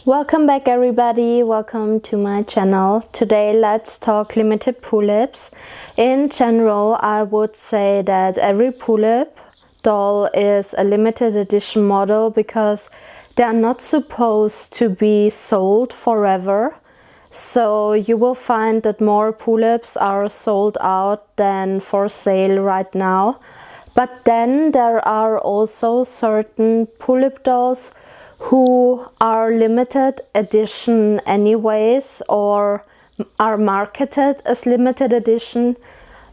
Welcome back everybody, welcome to my channel. Today let's talk limited Pullips. In general, I would say that every Pullip doll is a limited edition model because they are not supposed to be sold forever. So you will find that more Pullips are sold out than for sale right now. But then there are also certain Pullip dolls who are limited edition anyways or are marketed as limited edition,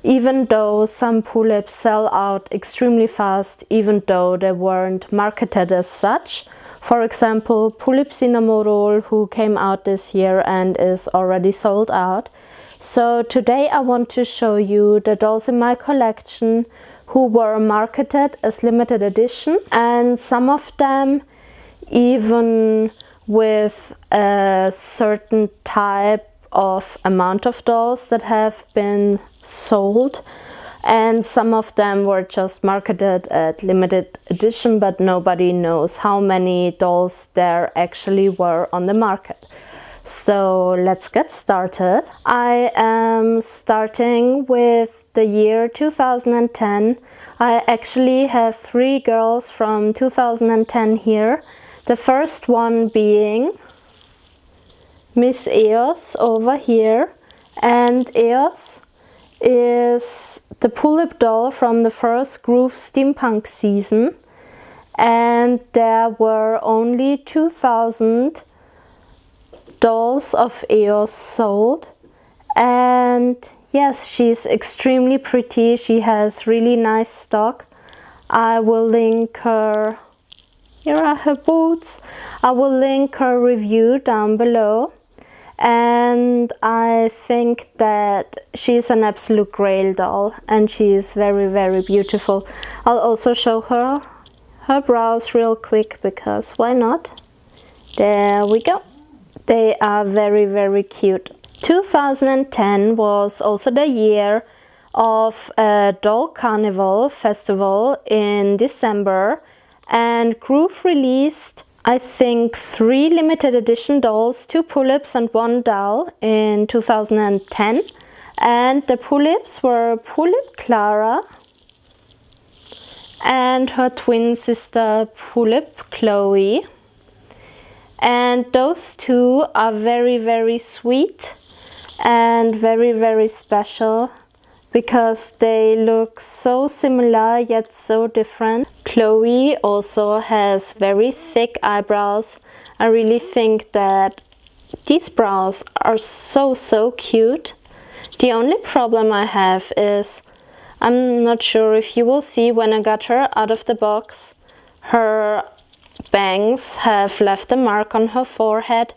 even though some Pullips sell out extremely fast, even though they weren't marketed as such. For example, Pullip Cinnamoroll, who came out this year and is already sold out. So today I want to show you the dolls in my collection who were marketed as limited edition, and some of them even with a certain type of amount of dolls that have been sold, and some of them were just marketed at limited edition, but nobody knows how many dolls there actually were on the market. So let's get started. I am starting with the year 2010. I actually have 3 girls from 2010 here. The first one being Miss Eos over here, and Eos is the Pullip doll from the first Groove Steampunk season, and there were only 2,000 dolls of Eos sold. And yes, she's extremely pretty, she has really nice stock. I will link her. Here are her boots. I will link her review down below, and I think that she's an absolute grail doll and she is very, very beautiful. I'll also show her brows real quick because why not? There we go. They are very, very cute. 2010 was also the year of a doll carnival festival in December. And Groove released, I think, 3 limited edition dolls, 2 Pullips and 1 doll in 2010. And the Pullips were Pullip Clara and her twin sister Pullip Chloe. And those two are very, very sweet and very, very special, because they look so similar yet so different. Chloe also has very thick eyebrows. I really think that these brows are so cute. The only problem I have is, I'm not sure if you will see when I got her out of the box, her bangs have left a mark on her forehead,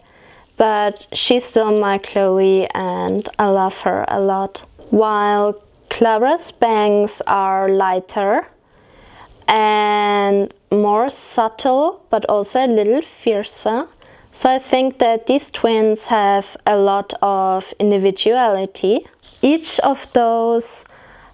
but she's still my Chloe and I love her a lot. While Clara's bangs are lighter and more subtle, but also a little fiercer. So I think that these twins have a lot of individuality. Each of those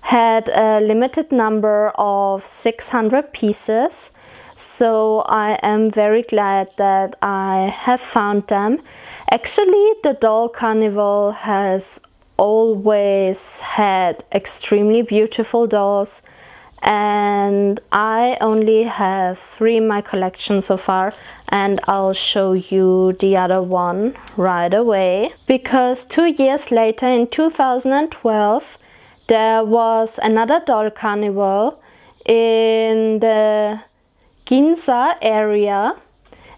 had a limited number of 600 pieces. So I am very glad that I have found them. Actually, the doll carnival has always had extremely beautiful dolls, and I only have 3 in my collection so far, and I'll show you the other one right away. Because 2 years later, in 2012, there was another doll carnival in the Ginza area,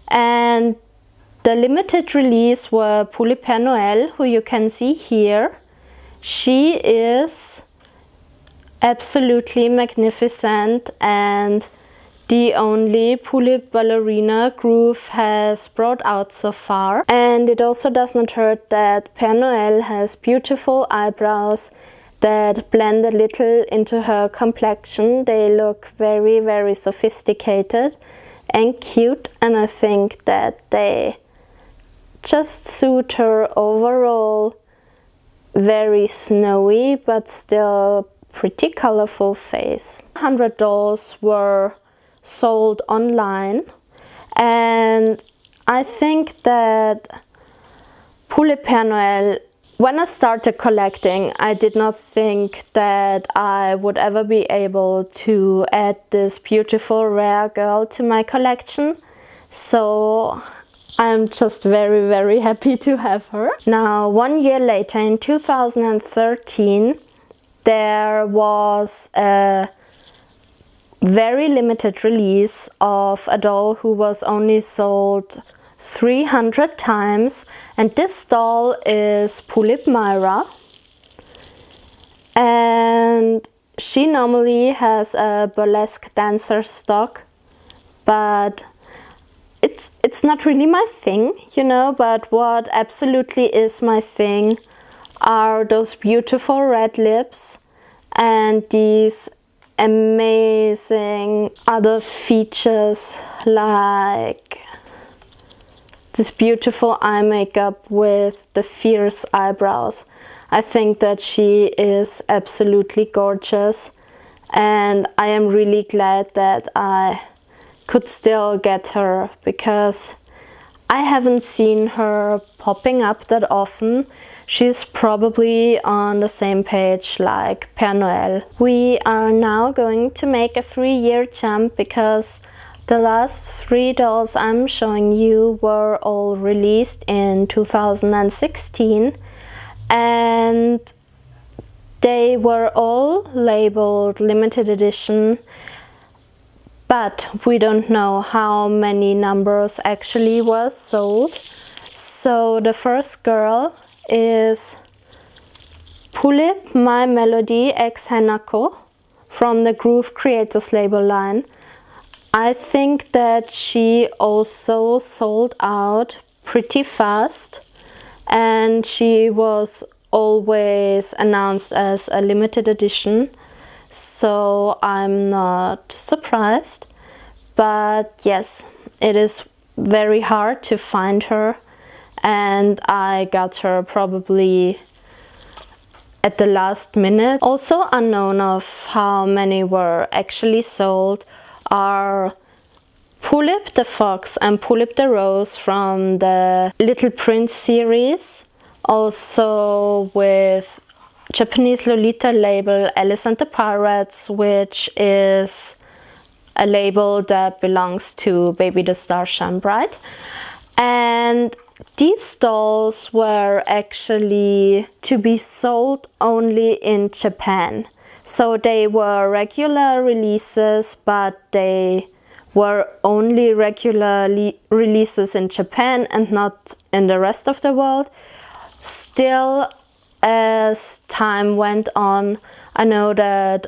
and the limited release were Pullip PERE NOEL, who you can see here. She is absolutely magnificent and the only Pullip Ballerina Groove has brought out so far. And it also does not hurt that PERE NOEL has beautiful eyebrows that blend a little into her complexion. They look very, very sophisticated and cute, and I think that they just suit her overall very snowy but still pretty colorful face. 100 dolls were sold online, and I think that Pullip PERE NOEL, when I started collecting, I did not think that I would ever be able to add this beautiful rare girl to my collection. So I'm just very, very happy to have her. Now, 1 year later, in 2013, there was a very limited release of a doll who was only sold 300 times, and this doll is Pullip Mara, and she normally has a burlesque dancer stock, but it's not really my thing, you know. But what absolutely is my thing are those beautiful red lips and these amazing other features, like this beautiful eye makeup with the fierce eyebrows. I think that she is absolutely gorgeous, and I am really glad that I could still get her, because I haven't seen her popping up that often. She's probably on the same page like PERE NOEL. We are now going to make a 3-year jump, because the last 3 dolls I'm showing you were all released in 2016, and they were all labeled limited edition, but we don't know how many numbers actually were sold. So the first girl is Pullip My Melody x HEN-NAKO from the Groove Creators label line. I think that she also sold out pretty fast, and she was always announced as a limited edition, so I'm not surprised. But yes, it is very hard to find her, and I got her probably at the last minute. Also unknown of how many were actually sold are Pullip The Fox and Pullip The Rose from the Little Prince series, also with Japanese Lolita label Alice and the Pirates, which is a label that belongs to Baby the Starshine Bride. And these dolls were actually to be sold only in Japan. So they were regular releases, but they were only regular releases in Japan and not in the rest of the world. Still, as time went on, I know that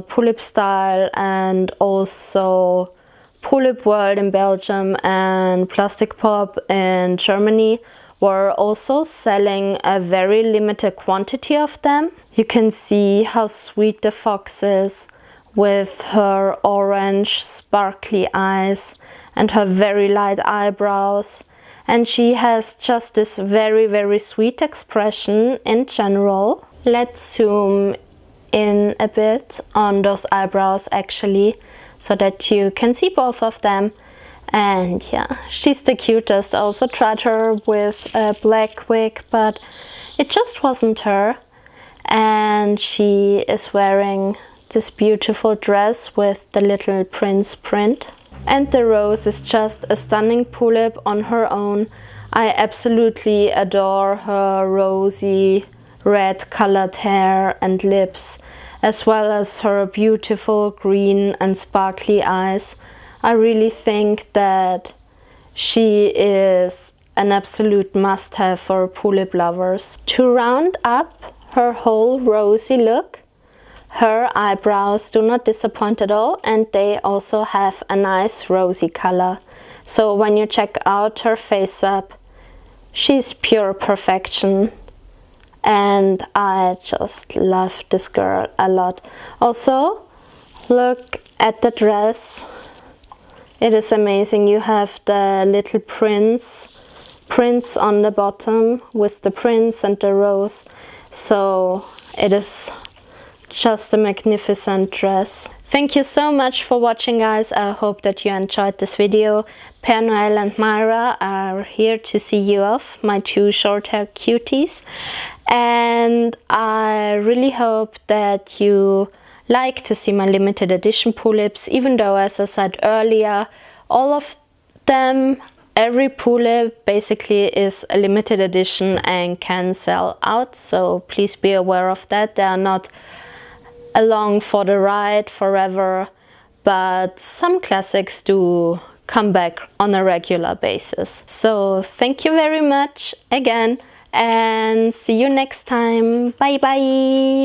Pullip Style and also Pullip World in Belgium and Plastic Pop in Germany were also selling a very limited quantity of them. You can see how sweet the fox is with her orange sparkly eyes and her very light eyebrows. And she has just this very, very sweet expression in general. Let's zoom in a bit on those eyebrows actually, so that you can see both of them. And yeah, she's the cutest. I also tried her with a black wig, but it just wasn't her. And she is wearing this beautiful dress with the Little Prince print. And the Rose is just a stunning Pullip on her own. I absolutely adore her rosy red colored hair and lips, as well as her beautiful green and sparkly eyes. I really think that she is an absolute must-have for Pullip lovers. To round up her whole rosy look, her eyebrows do not disappoint at all, and they also have a nice rosy color. So when you check out her face up, she's pure perfection. And I just love this girl a lot. Also, look at the dress. It is amazing. You have the Little Prince on the bottom with the prince and the rose. So it is just a magnificent dress. Thank you so much for watching, guys. I hope that you enjoyed this video. PERE NOEL and Myra are here to see you off, my two short hair cuties. And I really hope that you like to see my limited edition Pullips, even though, as I said earlier, all of them, every Pullip basically is a limited edition and can sell out, so please be aware of that. They are not along for the ride forever, but some classics do come back on a regular basis. So thank you very much again, and see you next time. Bye bye.